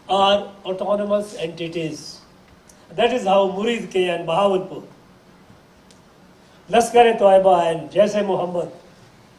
are autonomous entities. That is how Murid K and Bahawalpur, Lashkar-e-Toiba and Jaish-e-Mohammed,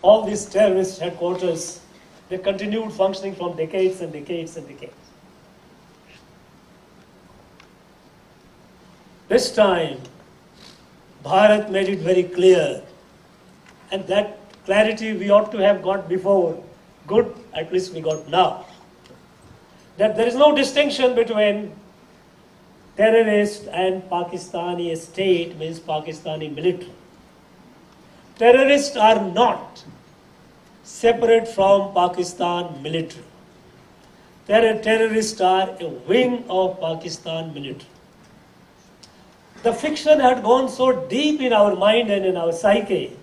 all these terrorist headquarters, they continued functioning from decades and decades and decades. This time, Bharat made it very clear, and that clarity we ought to have got before. Good, at least we got now. That there is no distinction between terrorist and Pakistani state, means Pakistani military. Terrorists are not separate from Pakistan military. Terrorists are a wing of Pakistan military. The fiction had gone so deep in our mind and in our psyche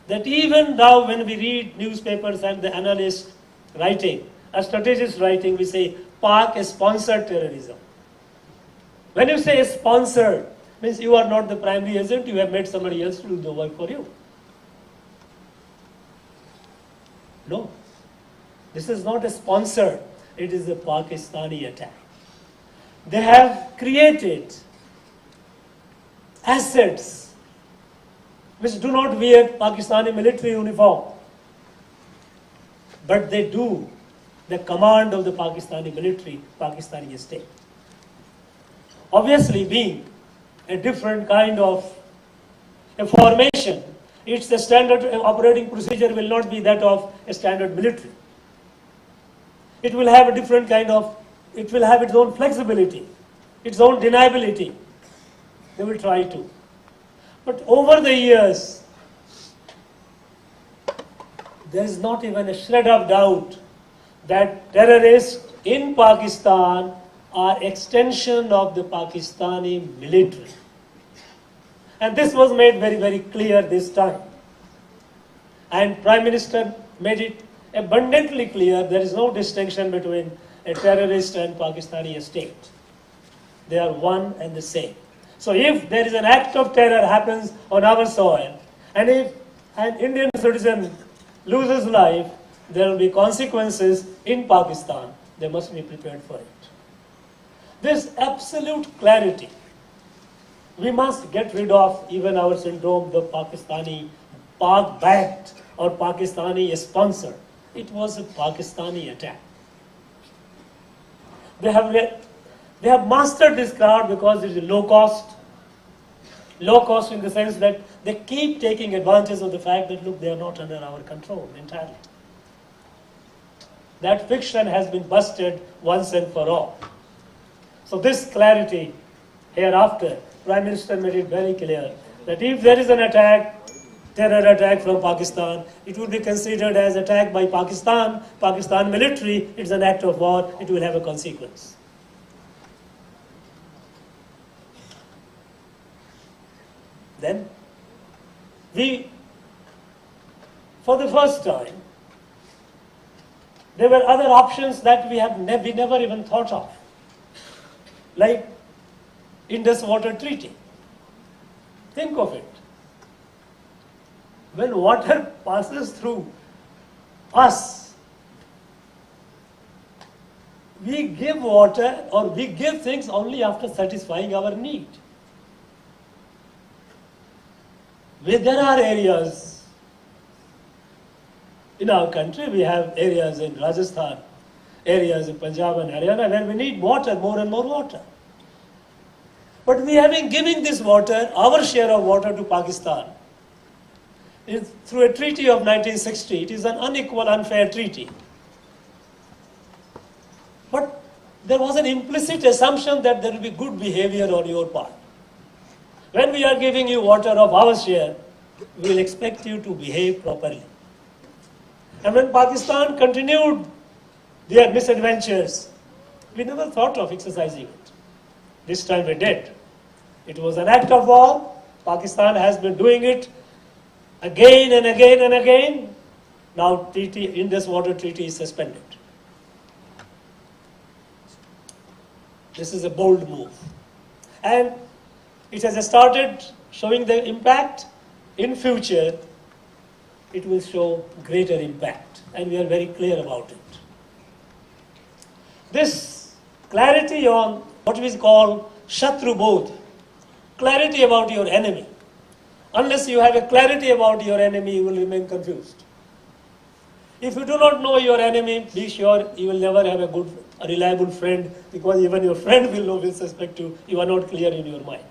that even now when we read newspapers and the analysts writing, a strategist writing, we say Pak-sponsored terrorism. When you say sponsored, means you are not the primary agent, you have made somebody else to do the work for you. No, this is not a sponsored, it is a Pakistani attack. They have created assets which do not wear Pakistani military uniform, but they do the command of the Pakistani military, Pakistani state. Obviously, being a different kind of a formation, its the standard operating procedure will not be that of a standard military. It will have a different kind of, it will have its own flexibility, its own deniability. They will try to. But over the years, there is not even a shred of doubt that terrorists in Pakistan are extension of the Pakistani military. And this was made very, very clear this time. And Prime Minister made it abundantly clear there is no distinction between a terrorist and Pakistani state. They are one and the same. So if there is an act of terror happens on our soil, and if an Indian citizen loses life, there will be consequences in Pakistan. They must be prepared for it. This absolute clarity, we must get rid of even our syndrome, the Pakistani Pak-backed or Pakistani sponsored. It was a Pakistani attack. They have mastered this crowd because it is low cost. Low cost in the sense that they keep taking advantage of the fact that, look, they are not under our control entirely. That fiction has been busted once and for all. So this clarity hereafter, Prime Minister made it very clear that if there is an attack, terror attack from Pakistan, it will be considered as attack by Pakistan, Pakistan military, it's an act of war, it will have a consequence. Then, for the first time, there were other options that we never even thought of, like Indus Water Treaty. Think of it. When water passes through us, we give water or we give things only after satisfying our need. There are areas in our country, we have areas in Rajasthan, areas in Punjab and Haryana where we need water, more and more water. But we have been giving this water, our share of water to Pakistan, through a treaty of 1960. It is an unequal, unfair treaty. But there was an implicit assumption that there will be good behavior on your part. When we are giving you water of our share, we will expect you to behave properly. And when Pakistan continued their misadventures, we never thought of exercising it. This time we did. It was an act of war. Pakistan has been doing it again and again and again. Now Indus Water Treaty is suspended. This is a bold move. And it has started showing the impact. In future, it will show greater impact. And we are very clear about it. This clarity on what we call Shatru Bodh, clarity about your enemy. Unless you have a clarity about your enemy, you will remain confused. If you do not know your enemy, be sure you will never have a reliable friend, because even your friend will suspect you. You are not clear in your mind.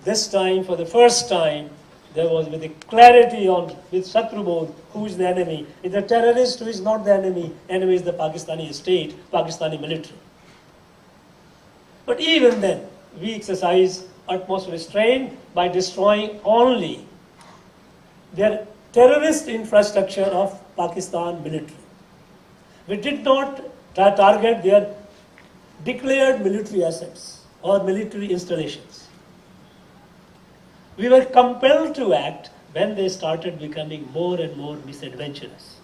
This time, for the first time, there was with the clarity with Shatru Bodh, who is the enemy. If the terrorist who is not the enemy is the Pakistani state, Pakistani military. But even then, we exercise utmost restraint by destroying only their terrorist infrastructure of Pakistan military. We did not target their declared military assets or military installations. We were compelled to act when they started becoming more and more misadventurous.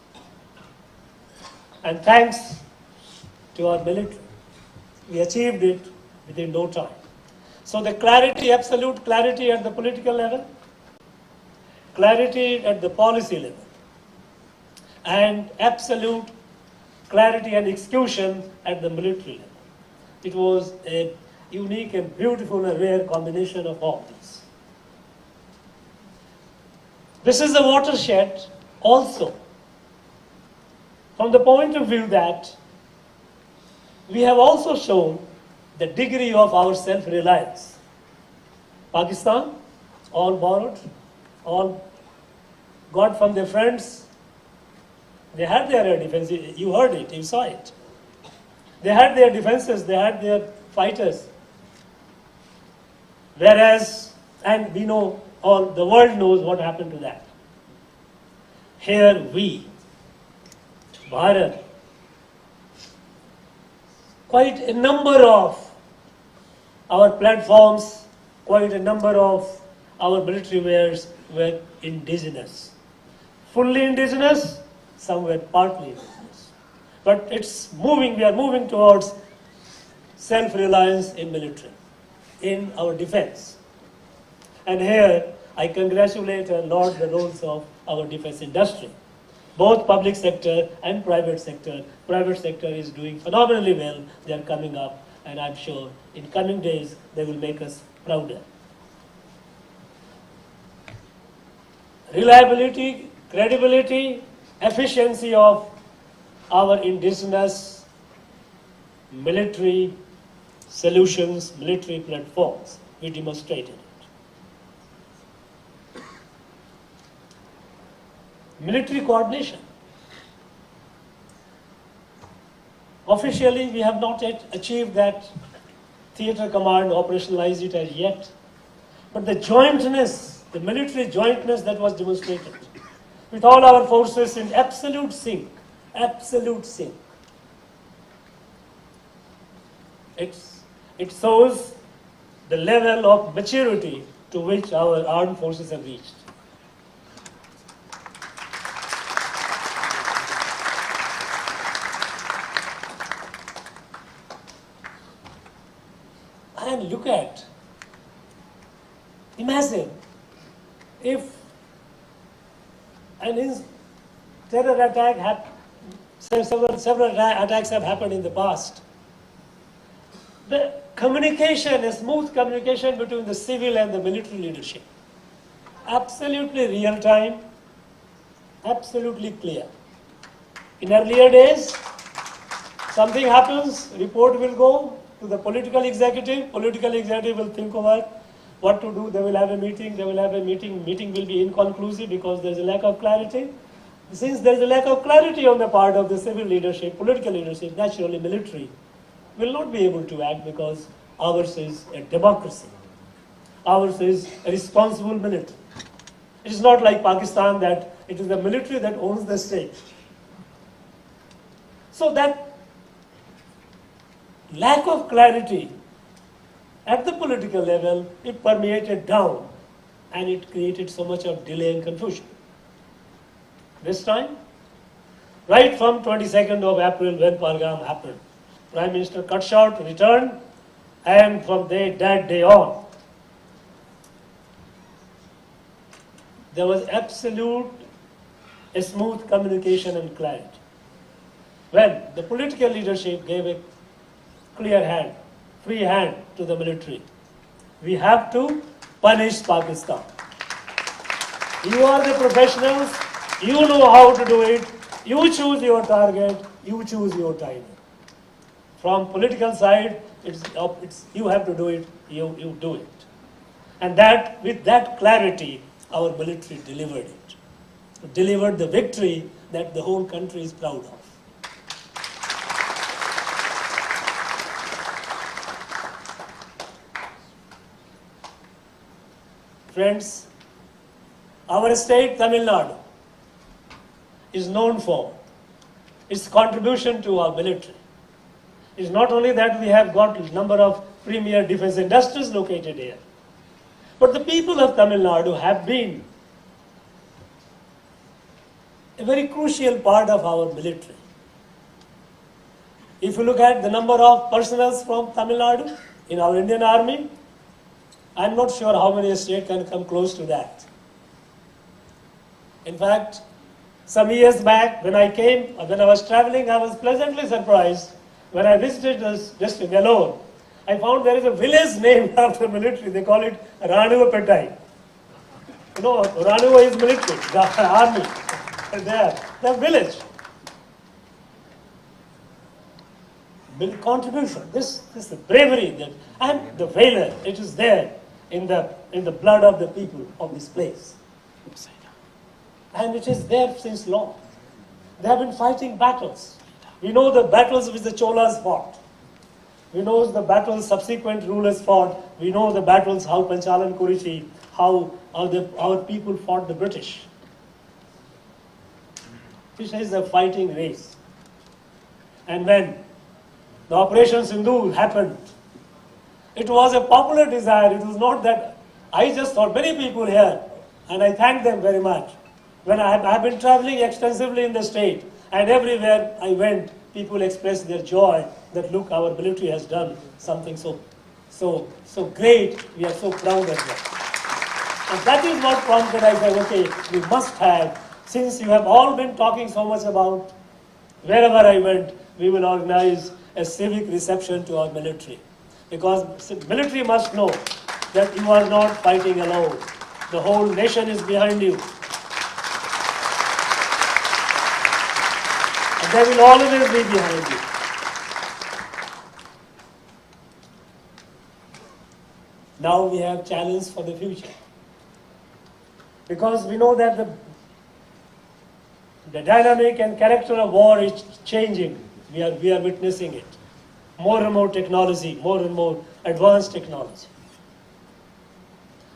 And thanks to our military, we achieved it within no time. So the clarity, absolute clarity at the political level, clarity at the policy level, and absolute clarity and execution at the military level. It was a unique and beautiful and rare combination of all these. This is a watershed also from the point of view that we have also shown the degree of our self-reliance. Pakistan, all borrowed, all got from their friends. They had their air defense. You heard it, you saw it. They had their defenses, they had their fighters. Whereas, and we know, all the world knows what happened to that. Here we, Bharat, quite a number of our platforms, quite a number of our military wares were indigenous. Fully indigenous, some were partly indigenous. But it's moving, we are moving towards self-reliance in military, in our defense. And here, I congratulate and laud the roles of our defense industry. Both public sector and private sector. Private sector is doing phenomenally well. They are coming up, and I'm sure in coming days, they will make us prouder. Reliability, credibility, efficiency of our indigenous military solutions, military platforms, we demonstrated it. Military coordination. Officially, we have not yet achieved that theatre command, operationalize it as yet. But the jointness, the military jointness that was demonstrated, with all our forces in absolute sync, absolute sync. It shows the level of maturity to which our armed forces have reached. And look at, imagine if an terror attack several attacks have happened in the past. The communication, a smooth communication between the civil and the military leadership. Absolutely real time, absolutely clear. In earlier days, something happens, report will go to the political executive will think over what to do, they will have a meeting, meeting will be inconclusive because there is a lack of clarity. Since there is a lack of clarity on the part of the civil leadership, political leadership, naturally military will not be able to act because ours is a democracy. Ours is a responsible military. It is not like Pakistan that it is the military that owns the state. So that lack of clarity at the political level, it permeated down and it created so much of delay and confusion. This time, right from 22nd of April when Pahalgam happened, Prime Minister cut short, returned, and from that day on, there was absolute smooth communication and clarity. when the political leadership gave a clear hand, free hand to the military. We have to punish Pakistan. You are the professionals, you know how to do it, you choose your target, you choose your timing. From political side, you have to do it, you do it. And that, with that clarity, our military delivered it. Delivered the victory that the whole country is proud of. Friends, our state, Tamil Nadu, is known for its contribution to our military. It's not only that we have got a number of premier defense industries located here, but the people of Tamil Nadu have been a very crucial part of our military. If you look at the number of personnel from Tamil Nadu in our Indian Army, I'm not sure how many states can come close to that. In fact, some years back when I was traveling, I was pleasantly surprised when I visited this district alone. I found there is a village named after military. They call it R.N.Ravi Petai. You know, R.N.Ravi is military, the army. Their village. Contribution. This is the bravery that, and the valor. It is there in the blood of the people of this place. And it is there since long. They have been fighting battles. We know the battles which the Cholas fought. We know the battles subsequent rulers fought. We know the battles how Panchalan Kurichi, how our people fought the British. This is a fighting race. And when the Operation Sindhu happened, it was a popular desire. It was not that I just thought, many people here, and I thank them very much. When I have been traveling extensively in the state, and everywhere I went, people expressed their joy that look, our military has done something so great. We are so proud of that. And that is what prompted. I said, okay, we must have, since you have all been talking so much about, wherever I went, we will organize a civic reception to our military. Because military must know that you are not fighting alone. The whole nation is behind you. And they will always be behind you. Now we have challenge for the future. Because we know that the dynamic and character of war is changing. We are witnessing it. More and more technology, more and more advanced technology.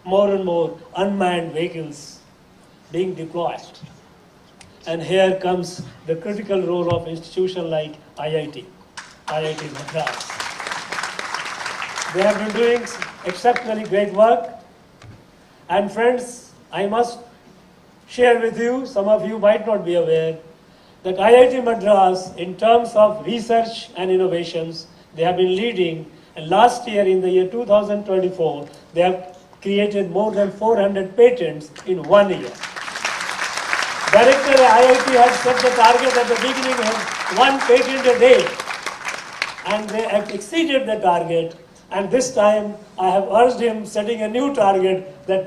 More and more unmanned vehicles being deployed. And here comes the critical role of institutions like IIT Madras. They have been doing exceptionally great work. And friends, I must share with you, some of you might not be aware, that IIT Madras, in terms of research and innovations, they have been leading. And last year, in the year 2024, they have created more than 400 patents in 1 year. Director IIT had set the target at the beginning of 1 patent a day. And they have exceeded the target. And this time, I have urged him setting a new target, that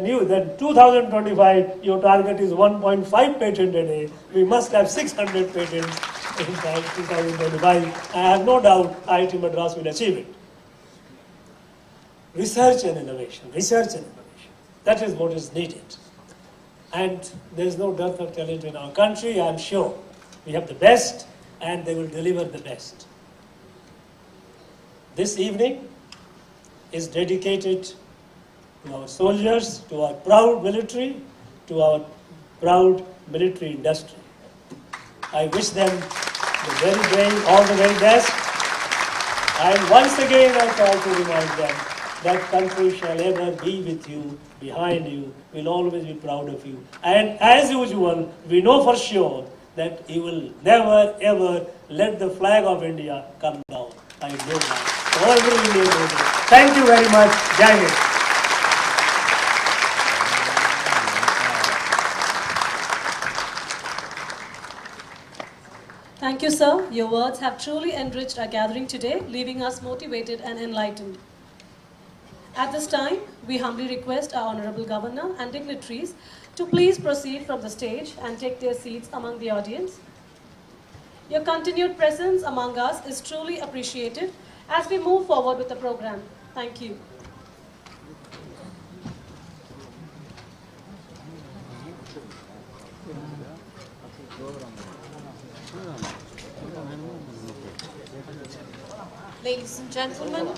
2025, your target is 1.5 patent a day. We must have 600 patents in 2025. I have no doubt IIT Madras will achieve it. Research and innovation. That is what is needed. And there is no dearth of talent in our country, I am sure. We have the best, and they will deliver the best. This evening is dedicated to our soldiers, to our proud military, to our proud military industry. I wish them all the very best. And once again, I try to remind them that country shall ever be with you, behind you, will always be proud of you. And as usual, we know for sure that you will never ever let the flag of India come down. I know that. Every Indian knows it. Thank you very much. Jai Hind. Thank you, sir. Your words have truly enriched our gathering today, leaving us motivated and enlightened. At this time, we humbly request our Honorable Governor and dignitaries to please proceed from the stage and take their seats among the audience. Your continued presence among us is truly appreciated as we move forward with the program. Thank you. Ladies and gentlemen,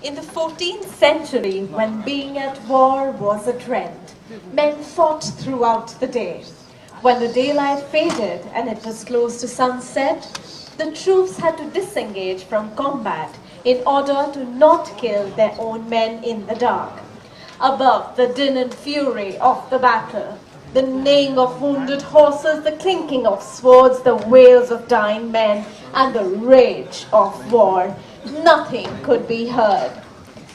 in the 14th century, when being at war was a trend, men fought throughout the day. When the daylight faded and it was close to sunset, the troops had to disengage from combat in order to not kill their own men in the dark. Above the din and fury of the battle, the neighing of wounded horses, the clinking of swords, the wails of dying men, and the rage of war, nothing could be heard